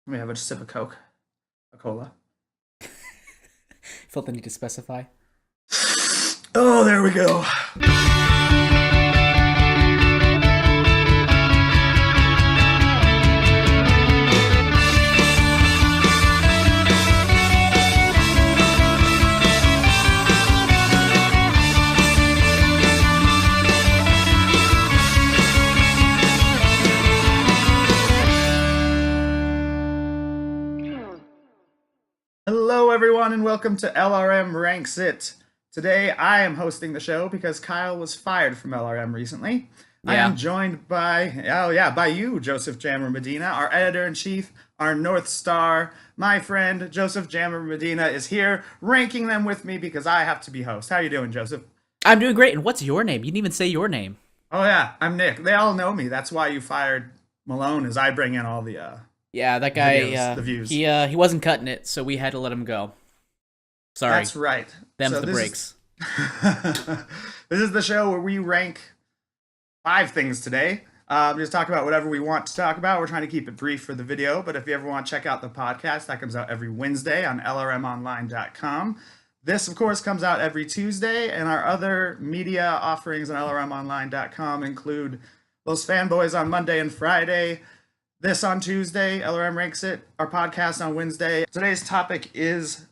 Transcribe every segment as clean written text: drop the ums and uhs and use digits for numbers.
Let me have a sip of Coke. A cola. Felt the need to specify. Oh, there we go. Hello, everyone, and welcome to LRM Ranks It. Today, I am hosting the show because Kyle was fired from LRM recently. I am Yeah. joined by you, Joseph Jammer Medina, our editor-in-chief, our North Star. My friend, Joseph Jammer Medina, is here, ranking them with me because I have to be host. How you doing, Joseph? I'm doing great. And what's your name? You didn't even say your name. Oh, yeah, I'm Nick. They all know me. That's why you fired Malone, is I bring in all the Yeah, that guy, videos, the views. he wasn't cutting it, so we had to let him go. Sorry. That's right. Them's So the this breaks. This is the show where we rank 5 things today. Just talk about whatever we want to talk about. We're trying to keep it brief for the video, but if you ever want to check out the podcast, that comes out every Wednesday on lrmonline.com. This, of course, comes out every Tuesday, and our other media offerings on lrmonline.com include Those Fanboys on Monday and Friday, this on Tuesday, LRM Ranks It, our podcast on Wednesday. Today's topic is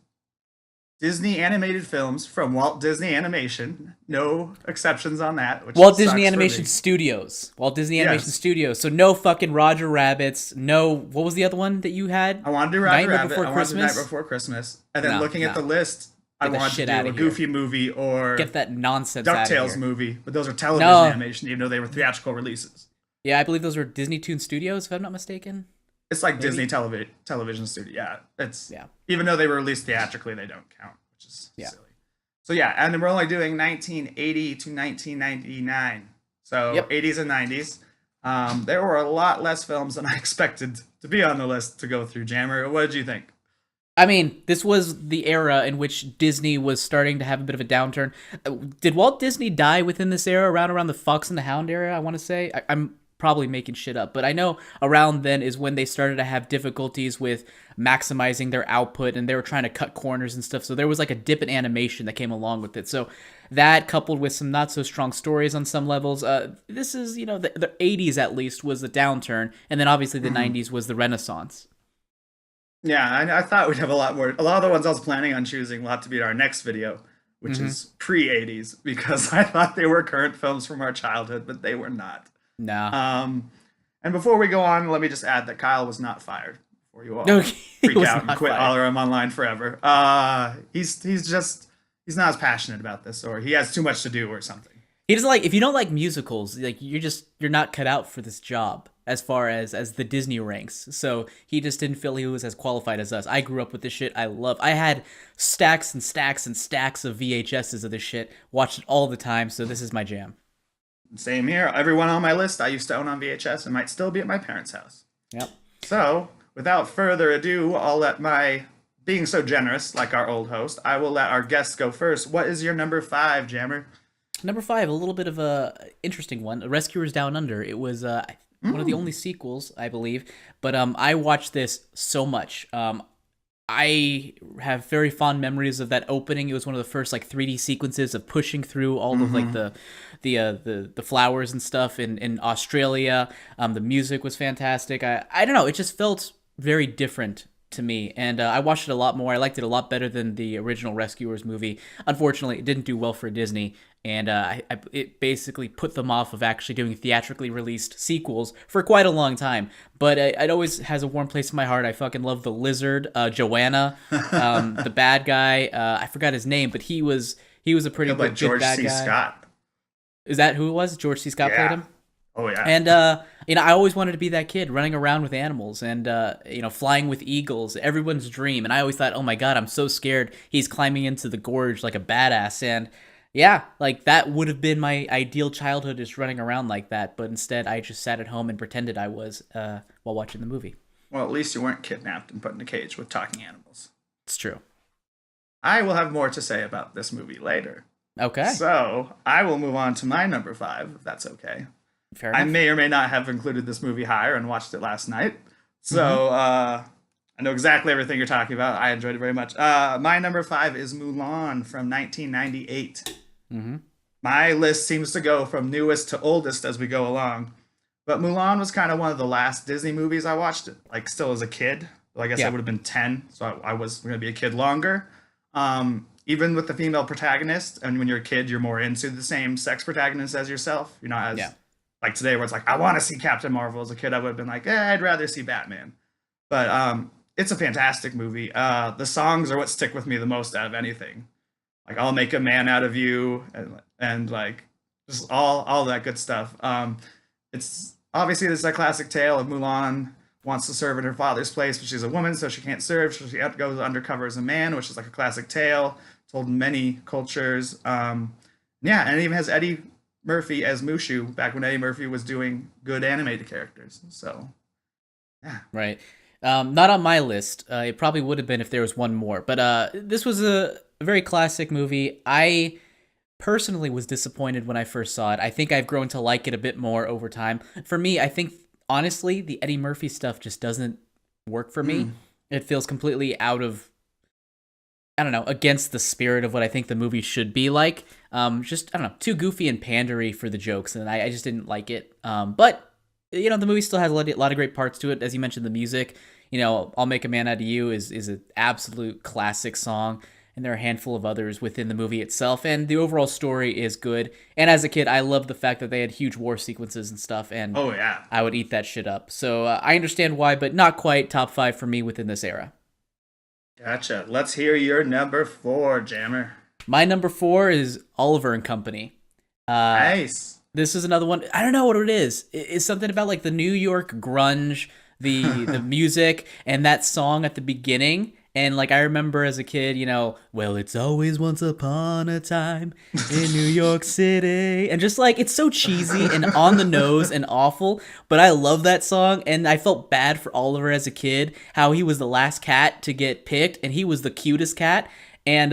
Disney animated films from Walt Disney Animation. No exceptions on that. Which Walt sucks Disney for Animation me. Studios. Walt Disney Animation Yes. Studios. So no fucking Roger Rabbits. No, what was the other one that you had? I wanted to do Roger Nightmare Rabbit. Before I wanted to do Christmas? Night Before Christmas. And then No, looking at no. the list, I Get the wanted to shit do outta a here. Goofy movie or Get that nonsense out of DuckTales here. movie. But those are television No. animation, even though they were theatrical releases. Yeah, I believe those were Disney Toon Studios, if I'm not mistaken. It's like Maybe? Disney television studio. Yeah, it's Yeah. even though they were released theatrically, they don't count, which is Yeah. silly. So yeah, and then we're only doing 1980 to 1999. So Yep. 80s and 90s. There were a lot less films than I expected to be on the list to go through. Jammer, what did you think? I mean, this was the era in which Disney was starting to have a bit of a downturn. Did Walt Disney die within this era, around the Fox and the Hound era, I want to say? I'm probably making shit up, but I know around then is when they started to have difficulties with maximizing their output, and they were trying to cut corners and stuff, so there was like a dip in animation that came along with it. So that, coupled with some not so strong stories on some levels, this is, the 80s at least was the downturn, and then obviously the 90s was the renaissance. Yeah, I thought we'd have a lot more. A lot of the ones I was planning on choosing will have to be our next video, which is pre-80s, because I thought they were current films from our childhood, but they were not. Nah. And before we go on, let me just add that Kyle was not fired before you all No, he freak was out and not quit fired. LRM Online forever. He's not as passionate about this, or he has too much to do or something. He doesn't like, if you don't like musicals, like you're not cut out for this job as far as the Disney ranks. So he just didn't feel he was as qualified as us. I grew up with this shit. I had stacks and stacks and stacks of VHSs of this shit. Watched it all the time. So this is my jam. Same here. Everyone on my list I used to own on VHS and might still be at my parents' house. Yep. So, without further ado, I'll let being so generous, like our old host, I will let our guests go first. What is your number 5, Jammer? Number 5, a little bit of a interesting one. Rescuers Down Under. It was one of the only sequels, I believe. But I watched this so much. I have very fond memories of that opening. It was one of the first like 3D sequences of pushing through all of like the flowers and stuff in Australia. The music was fantastic. I don't know. It just felt very different to me, and I watched it a lot more. I liked it a lot better than the original Rescuers movie. Unfortunately, it didn't do well for Disney, and it basically put them off of actually doing theatrically released sequels for quite a long time. But it always has a warm place in my heart. I fucking love the lizard, Joanna, the bad guy. I forgot his name, but he was a pretty Like good George bad C. guy. Scott. Is that who it was? George C. Scott played him? Oh yeah. And I always wanted to be that kid running around with animals and flying with eagles, everyone's dream. And I always thought, oh my god, I'm so scared he's climbing into the gorge like a badass. And yeah, like that would have been my ideal childhood, is running around like that. But instead, I just sat at home and pretended I was while watching the movie. Well, at least you weren't kidnapped and put in a cage with talking animals. It's true. I will have more to say about this movie later. Okay. So I will move on to my number 5, if that's okay. Fair I enough. may or may not have included this movie higher and watched it last night. So I know exactly everything you're talking about. I enjoyed it very much. My number 5 is Mulan from 1998. Mm-hmm. My list seems to go from newest to oldest as we go along. But Mulan was kind of one of the last Disney movies I watched, like still as a kid. Well, I guess I Yeah. would have been 10, so I was going to be a kid longer. Even with the female protagonist, and when you're a kid, you're more into the same sex protagonist as yourself. You're not Yeah. as like today, where it's like I want to see Captain Marvel. As a kid, I would have been like, I'd rather see Batman. But it's a fantastic movie. The songs are what stick with me the most out of anything. Like I'll make a man out of you, and like just all that good stuff. It's obviously this is a classic tale of Mulan wants to serve in her father's place, but she's a woman, so she can't serve. So she goes undercover as a man, which is like a classic tale told in many cultures. Yeah, and it even has Eddie Murphy as Mushu back when Eddie Murphy was doing good animated characters. So yeah. Right. Not on my list. It probably would have been if there was one more. But this was a very classic movie. I personally was disappointed when I first saw it. I think I've grown to like it a bit more over time. For me, I think honestly, the Eddie Murphy stuff just doesn't work for me. It feels completely out of, I don't know, against the spirit of what I think the movie should be like. Just, I don't know, too goofy and pandery for the jokes, and I just didn't like it. But, you know, the movie still has a lot of great parts to it. As you mentioned, the music, you know, I'll Make a Man Out of You is an absolute classic song, and there are a handful of others within the movie itself, and the overall story is good. And as a kid, I loved the fact that they had huge war sequences and stuff, and Oh yeah. I would eat that shit up. So I understand why, but not quite top 5 for me within this era. Gotcha. Let's hear your number 4, Jammer. My number 4 is Oliver and Company. Nice. This is another one. I don't know what it is. It's something about like the New York grunge, the music, and that song at the beginning. And like I remember as a kid, you know, well, it's always once upon a time in New York City, and just like it's so cheesy and on the nose and awful. But I love that song, and I felt bad for Oliver as a kid, how he was the last cat to get picked, and he was the cutest cat. And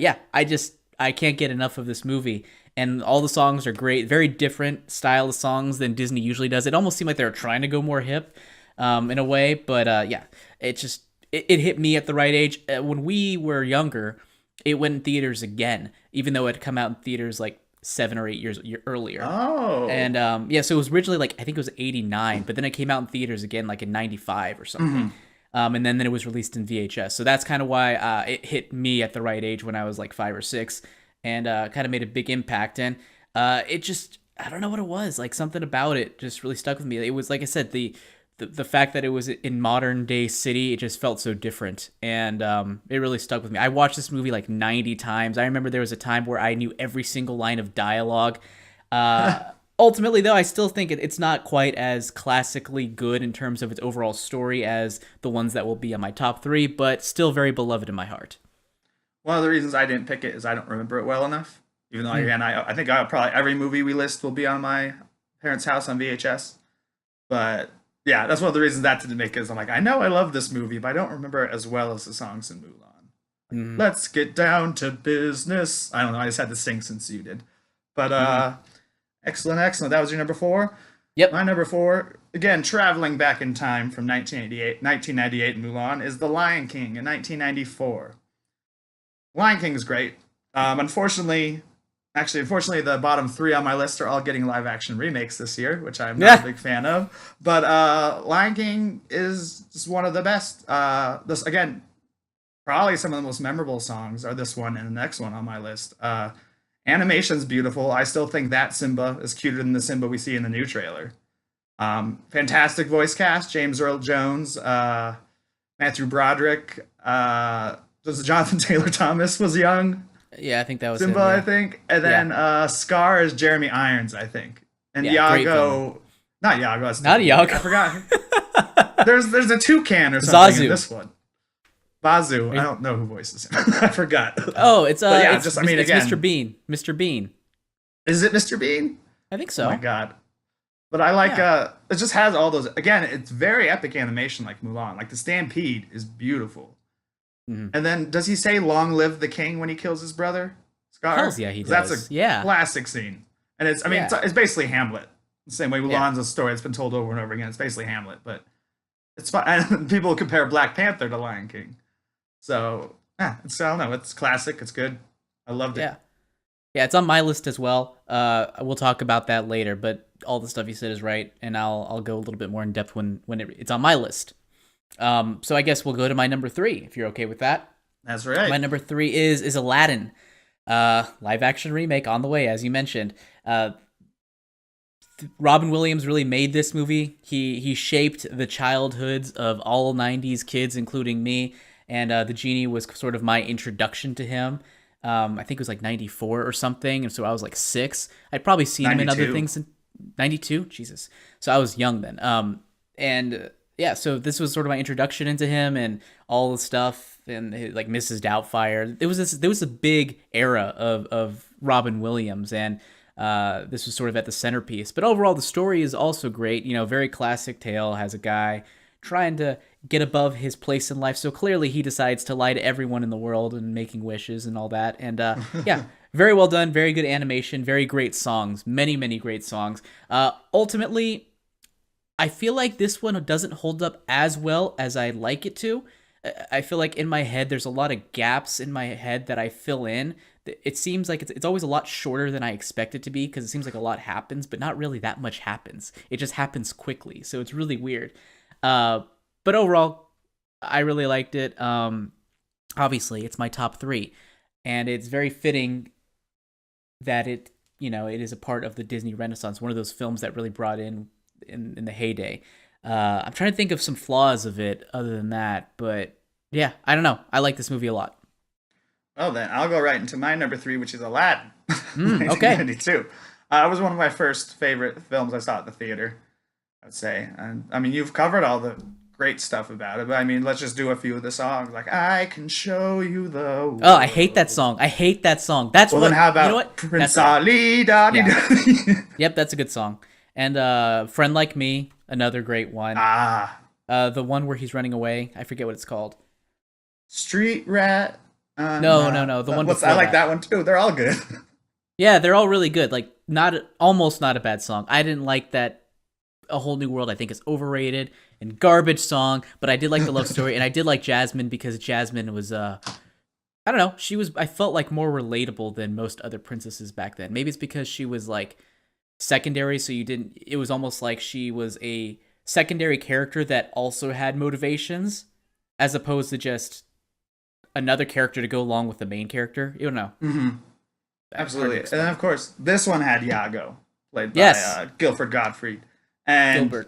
yeah, I can't get enough of this movie. And all the songs are great, very different style of songs than Disney usually does. It almost seemed like they were trying to go more hip in a way, but yeah, it hit me at the right age. When we were younger, it went in theaters again, even though it had come out in theaters like 7 or 8 years earlier. Oh. And yeah, so it was originally like, I think it was 89, but then it came out in theaters again like in 95 or something. And then it was released in VHS. So that's kind of why it hit me at the right age when I was like 5 or 6, and kind of made a big impact. And it just, I don't know what it was. Like something about it just really stuck with me. It was, like I said, the fact that it was in modern day city, it just felt so different, and it really stuck with me. I watched this movie like 90 times. I remember there was a time where I knew every single line of dialogue. Ultimately, though, I still think it's not quite as classically good in terms of its overall story as the ones that will be on my top 3, but still very beloved in my heart. One of the reasons I didn't pick it is I don't remember it well enough. Even though again, I think probably every movie we list will be on my parents' house on VHS. But yeah, that's one of the reasons that didn't make it. Is I'm like, I know I love this movie, but I don't remember it as well as the songs in Mulan. Let's get down to business. I don't know. I just had to sing since you did. But excellent. That was your number 4. Yep. My number 4, again, traveling back in time from 1998 in Mulan, is The Lion King in 1994. Lion King is great. Unfortunately, the bottom 3 on my list are all getting live action remakes this year, which I'm not a big fan of. But Lion King is just one of the best. This again, probably some of the most memorable songs are this one and the next one on my list. Animation's beautiful. I still think that Simba is cuter than the Simba we see in the new trailer. Fantastic voice cast: James Earl Jones, Matthew Broderick. Jonathan Taylor Thomas was young. Yeah, I think that was Simba, him, yeah. I think. And then Scar is Jeremy Irons, I think. And Yeah, great Iago, villain. not Iago. That's Not Iago. I forgot. There's a toucan or something Zazu. in this one. Bazu. I don't know who voices him. I forgot. Oh, it's But yeah, it's, just I mean, it's again, Mr. Bean. Mr. Bean. Is it Mr. Bean? I think so. Oh my god. But I like Yeah. it just has all those, again, it's very epic animation like Mulan. Like the stampede is beautiful. And then does he say "Long live the king" when he kills his brother Scar? Hells yeah, he That's does. a classic scene. And it's, I mean, Yeah. it's basically Hamlet. The same way Mulan's Yeah. a story that's been told over and over again. It's basically Hamlet, but it's fun. And people compare Black Panther to Lion King. So yeah, I don't know. It's classic. It's good. I loved it. Yeah. Yeah, it's on my list as well. We'll talk about that later, but all the stuff you said is right, and I'll go a little bit more in depth when it's on my list. So I guess we'll go to my number 3 if you're okay with that. That's right. My number 3 is Aladdin, live action remake on the way, as you mentioned. Robin Williams really made this movie. He shaped the childhoods of all '90s kids, including me, and the genie was sort of my introduction to him. I think it was like 94 or something, and so I was like 6. I'd probably seen 92. him in other things. 92? Jesus. So I was young then. Yeah, so this was sort of my introduction into him and all the stuff, and like Mrs. Doubtfire. There was a big era of Robin Williams, and this was sort of at the centerpiece. But overall, the story is also great. Very classic tale. Has a guy trying to get above his place in life. So clearly he decides to lie to everyone in the world and making wishes and all that. And yeah, very well done. Very good animation. Very great songs. Many, many great songs. Ultimately, I feel like this one doesn't hold up as well as I'd like it to. I feel like in my head, there's a lot of gaps in my head that I fill in. It seems like it's always a lot shorter than I expect it to be, because it seems like a lot happens, but not really that much happens. It just happens quickly. So it's really weird. But overall, I really liked it. Obviously, it's my top 3, and it's very fitting that it is a part of the Disney Renaissance, one of those films that really brought in the heyday. I'm trying to think of some flaws of it other than that, but yeah, I don't know. I like this movie a lot. Well, then I'll go right into my number 3, which is Aladdin. Okay. 1992. It was one of my first favorite films I saw at the theater, I would say. And I mean, you've covered all the great stuff about it, but I mean, let's just do a few of the songs. Like, I can show you the world. Oh, I hate that song. That's well, what. Then how about you know what? Prince Ali? Yep, that's a good song. And Friend Like Me, another great one. The one where he's running away. I forget what it's called. Street Rat. No. The one before I like that one too. They're all good. Yeah, they're all really good. Like, almost not a bad song. I didn't like that A Whole New World. I think it's overrated and garbage song, but I did like the love story, and I did like Jasmine, because Jasmine was I don't know, I felt like more relatable than most other princesses back then. Maybe it's because she was like secondary, so it was almost like she was a secondary character that also had motivations, as opposed to just another character to go along with the main character. You don't know. Mm-hmm. Absolutely. And then, of course, this one had Iago, played by Guilford Gottfried. And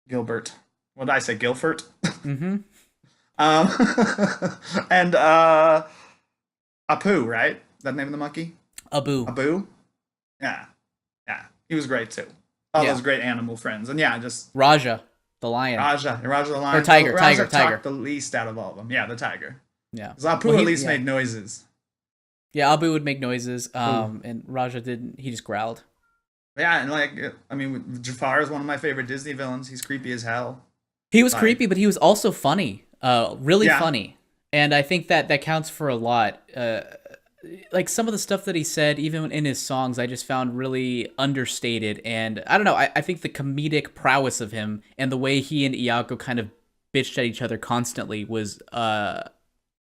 Gilbert. What did I say? Guilford? Mm-hmm. And Apu, right? Is that the name of the monkey? Abu. Yeah. He was great too. All those great animal friends. And yeah, just Raja, the lion. Raja the lion. Or tiger. Talked the least out of all of them. Yeah, the tiger. Yeah. Because Apu at least made noises. Yeah, Abu would make noises. And Raja didn't. He just growled. Yeah, and like, I mean, Jafar is one of my favorite Disney villains. He's creepy as hell. He was creepy, but he was also funny. Really funny. And I think that counts for a lot. Like, some of the stuff that he said, even in his songs, I just found really understated. And I don't know, I think the comedic prowess of him and the way he and Iago kind of bitched at each other constantly was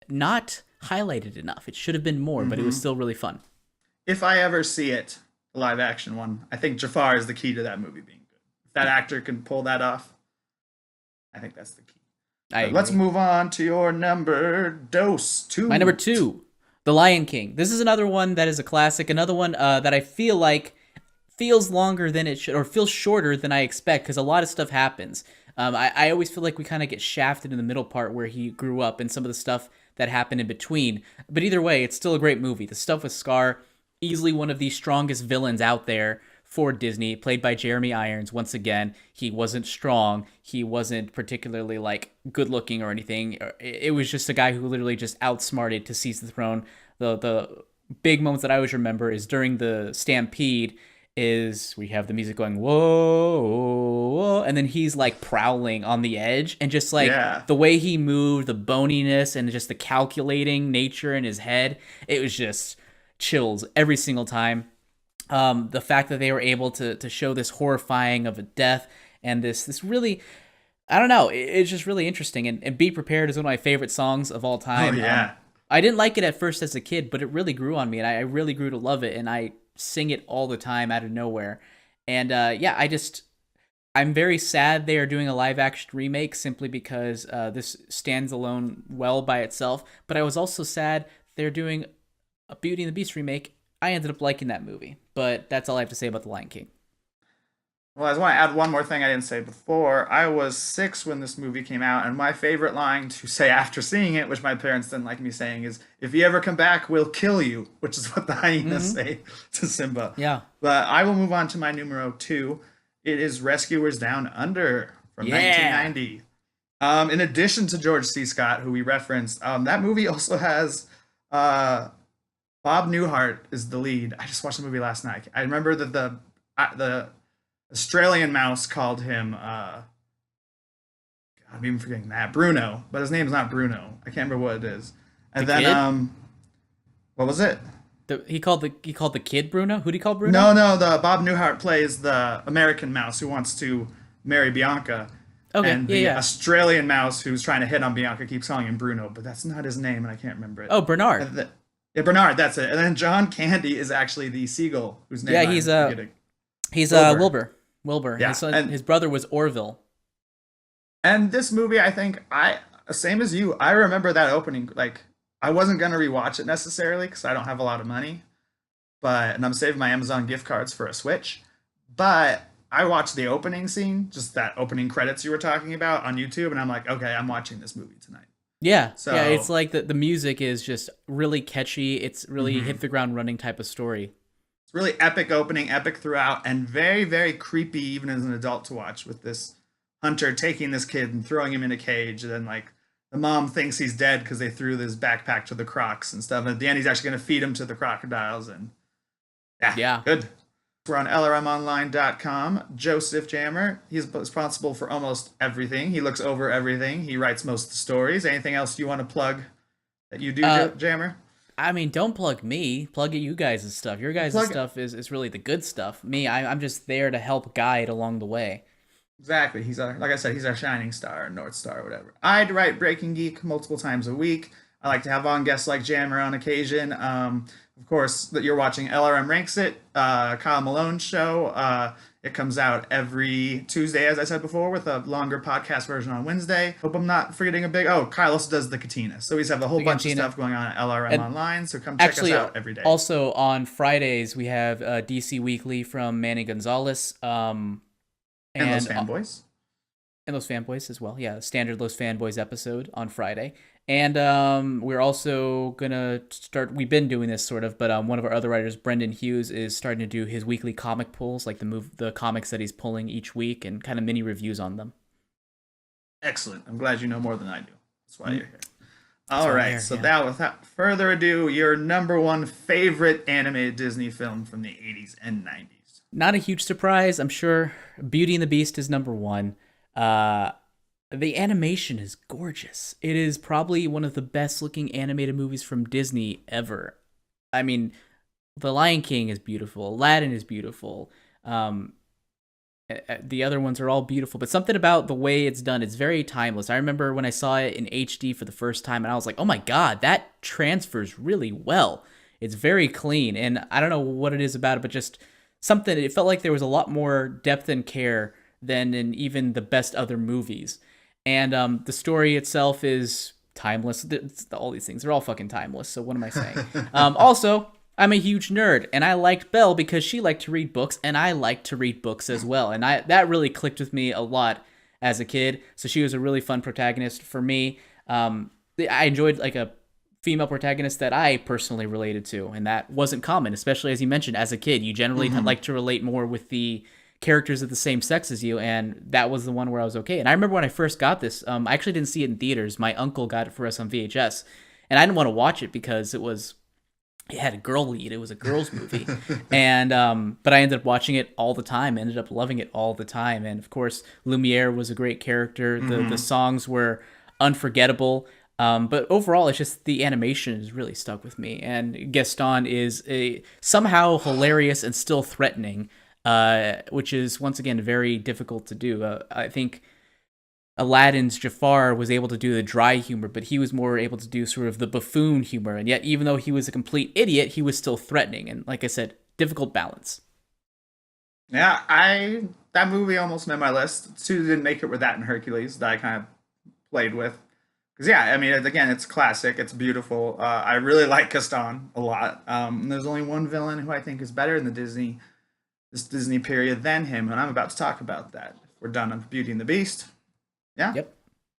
not highlighted enough. It should have been more, but it was still really fun. If I ever see it, the live action one, I think Jafar is the key to that movie being good. If that actor can pull that off, I think that's the key. Let's move on to your number 2. My number 2, The Lion King. This is another one that is a classic. Another one that I feel like feels longer than it should, or feels shorter than I expect, because a lot of stuff happens. I always feel like we kind of get shafted in the middle part where he grew up and some of the stuff that happened in between. But either way, it's still a great movie. The stuff with Scar, easily one of the strongest villains out there for Disney, played by Jeremy Irons. Once again, he wasn't strong. He wasn't particularly like good looking or anything. It was just a guy who literally just outsmarted to seize the throne. The big moments that I always remember is during the stampede, is we have the music going whoa, whoa, and then he's like prowling on the edge, and just like the way he moved, the boniness and just the calculating nature in his head, it was just chills every single time. The fact that they were able to show this horrifying of a death and this really I don't know. It's just really interesting. And Be Prepared is one of my favorite songs of all Oh time. yeah. I didn't like it at first as a kid, but it really grew on me, and I really grew to love it. And I sing it all the time out of nowhere. And yeah, I'm very sad they are doing a live action remake simply because this stands alone well by itself. But I was also sad they're doing a Beauty and the Beast remake. I ended up liking that movie, but that's all I have to say about The Lion King. Well, I just want to add one more thing I didn't say before. I was 6 when this movie came out, and my favorite line to say after seeing it, which my parents didn't like me saying, is, "If you ever come back, we'll kill you," which is what the hyenas Mm-hmm. say to Simba. Yeah. But I will move on to my numero 2. It is Rescuers Down Under from Yeah. 1990. In addition to George C. Scott, who we referenced, that movie also has uh, Bob Newhart is the lead. I just watched the movie last night. I remember that the Australian mouse called him. I'm even forgetting that Bruno, but his name's not Bruno. I can't remember what it is. The And then kid? what was it? He called the kid Bruno? Who'd he call Bruno? No, no, the Bob Newhart plays the American mouse who wants to marry Bianca, Okay. and Yeah, the yeah. Australian mouse who's trying to hit on Bianca keeps calling him Bruno, but that's not his name, and I can't remember it. Oh, Bernard. Yeah, Bernard, that's it. And then John Candy is actually the seagull whose name Yeah, I'm forgetting. he's Wilbur. Wilbur. Wilbur. Yeah, His brother was Orville. and this movie, I think I same as you. I remember that opening. Like I wasn't gonna rewatch it necessarily because I don't have a lot of money, and I'm saving my Amazon gift cards for a Switch. But I watched the opening scene, just that opening credits you were talking about on YouTube, and I'm like, okay, I'm watching this movie tonight. Yeah, yeah. It's So like the music is just really catchy. It's really hit mhm. the ground running type of story. It's really epic opening, epic throughout, and very, very creepy even as an adult to watch with this hunter taking this kid and throwing him in a cage. And then, like, the mom thinks he's dead because they threw this backpack to the crocs and stuff. And at the end, he's actually going to feed him to the crocodiles. And yeah, Yeah. good. We're on LRMonline.com. Joseph Jammer, he's responsible for almost everything. He looks over everything. He writes most of the stories. Anything else you want to plug that you do, Uh, Jammer? I mean, don't plug me. Plug you guys' stuff. Your guys' Plug stuff is really the good stuff. Me, I'm just there to help guide along the way. Exactly. He's our, like I said, he's our shining star, North Star, whatever. I'd write Breaking Geek multiple times a week. I like to have on guests like Jammer on occasion. Of course, that you're watching LRM Ranks It, Kyle Malone's show. It comes out every Tuesday, as I said before, with a longer podcast version on Wednesday. Hope I'm not forgetting a big. Oh, Kyle also does the Katina. So we have a whole The bunch of Cantina. stuff going on at LRM And Online. So come check us actually, out every day. also on Fridays we have DC Weekly from Manny Gonzalez. And those And fanboys. and those fanboys as well. Yeah, standard Los Fanboys episode on Friday. And we're also gonna start. We've been doing this sort of, but one of our other writers, Brendan Hughes, is starting to do his weekly comic pulls, like the comics that he's pulling each week, and kind of mini reviews on them. Excellent. I'm glad you know more than I do. That's why Mm, you're here. All why I'm right. here, So yeah. now, without further ado, your number one favorite animated Disney film from the 80s and 90s. Not a huge surprise, I'm sure. Beauty and the Beast is number one. Uh, the animation is gorgeous. It is probably one of the best looking animated movies from Disney ever. I mean, The Lion King is beautiful. Aladdin is beautiful. Um, the other ones are all beautiful, but something about the way it's done, it's very timeless. I remember when I saw it in HD for the first time, and I was like, oh my god, that transfers really well. It's very clean, and I don't know what it is about it, but just something, it felt like there was a lot more depth and care than in even the best other movies. And the story itself is timeless. All these things, they're all fucking timeless, so what am I saying? Also, I'm a huge nerd, and I liked Belle because she liked to read books, and I like to read books as well. And that really clicked with me a lot as a kid. So she was a really fun protagonist for me. I enjoyed like a female protagonist that I personally related to, and that wasn't common, especially as you mentioned, as a kid. You generally like to relate more with the characters of the same sex as you, and that was the one where I was okay. And I remember when I first got this, I actually didn't see it in theaters. My uncle got it for us on VHS, and I didn't want to watch it because it had a girl lead. It was a girls movie. And but I ended up watching it all the time, ended up loving it all the time. And of course, Lumiere was a great character. The songs were unforgettable. But overall, it's just the animation has really stuck with me. And Gaston is somehow hilarious and still threatening, which is once again very difficult to do. I think Aladdin's Jafar was able to do the dry humor, but he was more able to do sort of the buffoon humor. And yet, even though he was a complete idiot, he was still threatening. And like I said, difficult balance. Yeah, that movie almost made my list. Two didn't make it with that and Hercules that I kind of played with. Because yeah, I mean, again, it's classic. It's beautiful. I really like Gaston a lot. There's only one villain who I think is better in this Disney period than him, and I'm about to talk about that. We're done on Beauty and the Beast. Yeah. Yep.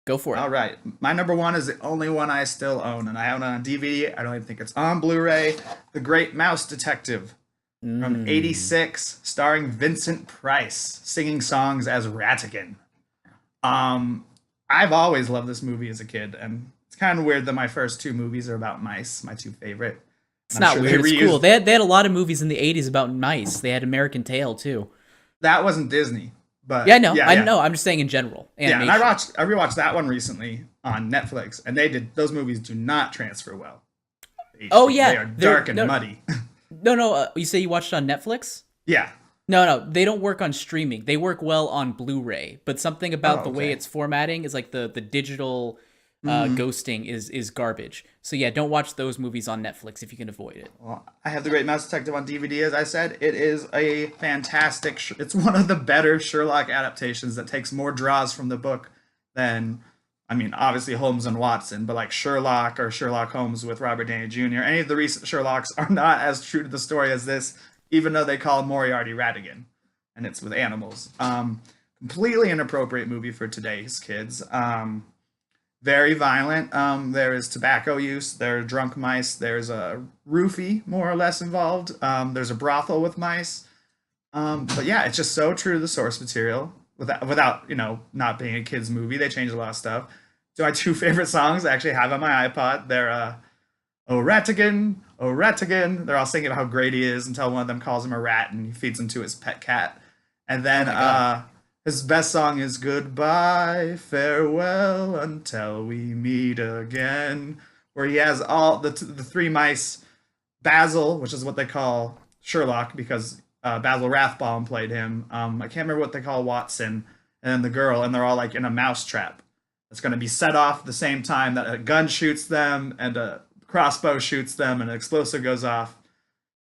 Go for it. All right. My number one is the only one I still own, and I own it on DVD. I don't even think it's on Blu-ray. The Great Mouse Detective from '86, starring Vincent Price, singing songs as Ratigan. I've always loved this movie as a kid, and it's kind of weird that my first two movies are about mice, my two favorite. It's not weird. It's cool. They had a lot of movies in the '80s about mice. They had American Tail too. That wasn't Disney, but yeah, no, I know. I'm just saying in general. Animation. Yeah, and I rewatched that one recently on Netflix, and those movies do not transfer well. Oh yeah, they are dark and muddy. No. You say you watched it on Netflix? Yeah. No, they don't work on streaming. They work well on Blu-ray, but something about the way it's formatting is like the digital ghosting is garbage. So yeah, don't watch those movies on Netflix if you can avoid it. Well, I have The Great Mouse Detective on DVD, as I said. It is a fantastic... It's one of the better Sherlock adaptations that takes more draws from the book than... I mean, obviously Holmes and Watson, but like Sherlock or Sherlock Holmes with Robert Downey Jr., any of the recent Sherlocks are not as true to the story as this, even though they call Moriarty Ratigan, and it's with animals. Completely inappropriate movie for today's kids. Very violent. There is tobacco use. There are drunk mice. There's a roofie, more or less, involved. There's a brothel with mice. But yeah, it's just so true to the source material without not being a kid's movie. They changed a lot of stuff. So my two favorite songs I actually have on my iPod. They're Oh Ratigan, oh Ratigan. They're all singing about how great he is until one of them calls him a rat and he feeds him to his pet cat. And then his best song is Goodbye, Farewell, Until We Meet Again, where he has all the three mice, Basil, which is what they call Sherlock because Basil Rathbone played him. I can't remember what they call Watson, and then the girl, and they're all like in a mouse trap. It's going to be set off at the same time that a gun shoots them and a crossbow shoots them and an explosive goes off.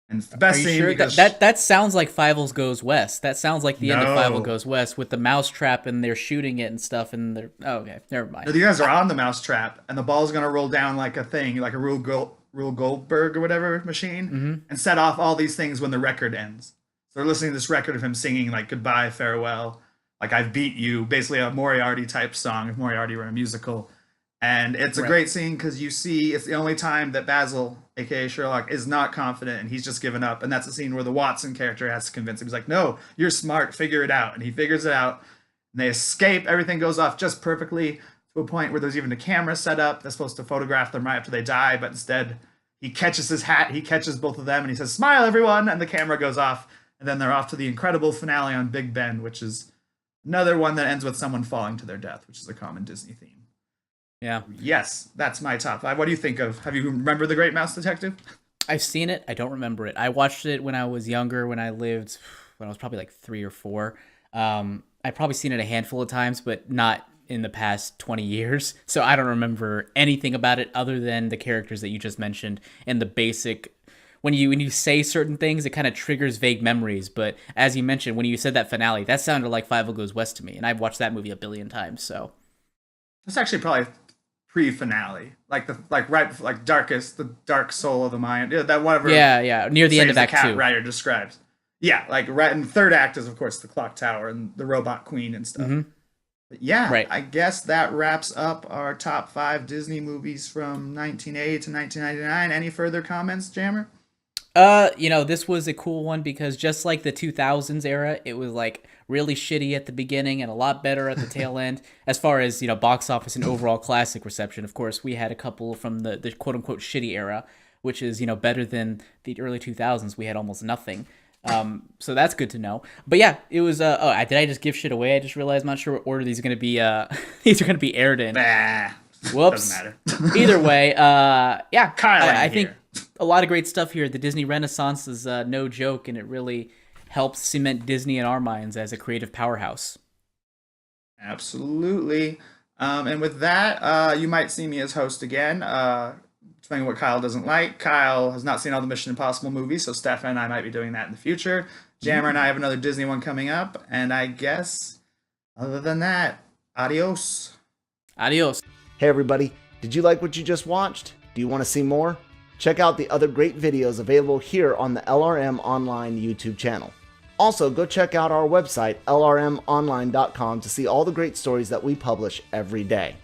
And it's the best scene. Sure? That sounds like Fievel Goes West. That sounds like the end of Fievel Goes West with the mouse trap and they're shooting it and stuff. And they're okay, never mind. No, you guys are on the mouse trap and the ball's gonna roll down like a thing, like a Rule Goldberg or whatever machine, and set off all these things when the record ends. So they're listening to this record of him singing like Goodbye, Farewell, like I've beat you, basically a Moriarty type song if Moriarty were a musical. And it's a great scene because you see it's the only time that Basil, aka Sherlock, is not confident and he's just given up. And that's the scene where the Watson character has to convince him. He's like, no, you're smart, figure it out. And he figures it out. And they escape. Everything goes off just perfectly to a point where there's even a camera set up that's supposed to photograph them right after they die. But instead, he catches his hat, he catches both of them, and he says, smile, everyone. And the camera goes off. And then they're off to the incredible finale on Big Ben, which is another one that ends with someone falling to their death, which is a common Disney theme. Yeah. Yes, that's my top 5. What do you think of? Have you remembered The Great Mouse Detective? I've seen it. I don't remember it. I watched it when I was younger, when I was probably like 3 or 4. I've probably seen it a handful of times, but not in the past 20 years. So I don't remember anything about it other than the characters that you just mentioned and the basic. When you say certain things, it kind of triggers vague memories. But as you mentioned, when you said that finale, that sounded like Fievel Goes West to me, and I've watched that movie a billion times. So it's actually probably pre-finale, like the dark soul of the mind. Yeah, that whatever. Yeah, near the end of Act 2. Cat writer describes. Yeah, like right in the third act is of course the clock tower and the robot queen and stuff. But yeah, right. I guess that wraps up our top 5 Disney movies from 1980 to 1999. Any further comments, Jammer? This was a cool one because just like the 2000s era, it was like really shitty at the beginning and a lot better at the tail end as far as, box office and overall classic reception. Of course, we had a couple from the quote unquote shitty era, which is, better than the early 2000s. We had almost nothing. So that's good to know. But yeah, it was, did I just give shit away? I just realized I'm not sure what order these are going to be, these are going to be aired in. Whoops. Doesn't matter. Either way, yeah, Kyle, I think a lot of great stuff here. The Disney Renaissance is no joke, and it really helps cement Disney in our minds as a creative powerhouse. Absolutely. And with that, you might see me as host again. Depending on what Kyle doesn't like. Kyle has not seen all the Mission Impossible movies, so Stefan and I might be doing that in the future. Jammer and I have another Disney one coming up, and I guess other than that, adios. Adios. Hey everybody, did you like what you just watched? Do you want to see more? Check out the other great videos available here on the LRM Online YouTube channel. Also, go check out our website, lrmonline.com, to see all the great stories that we publish every day.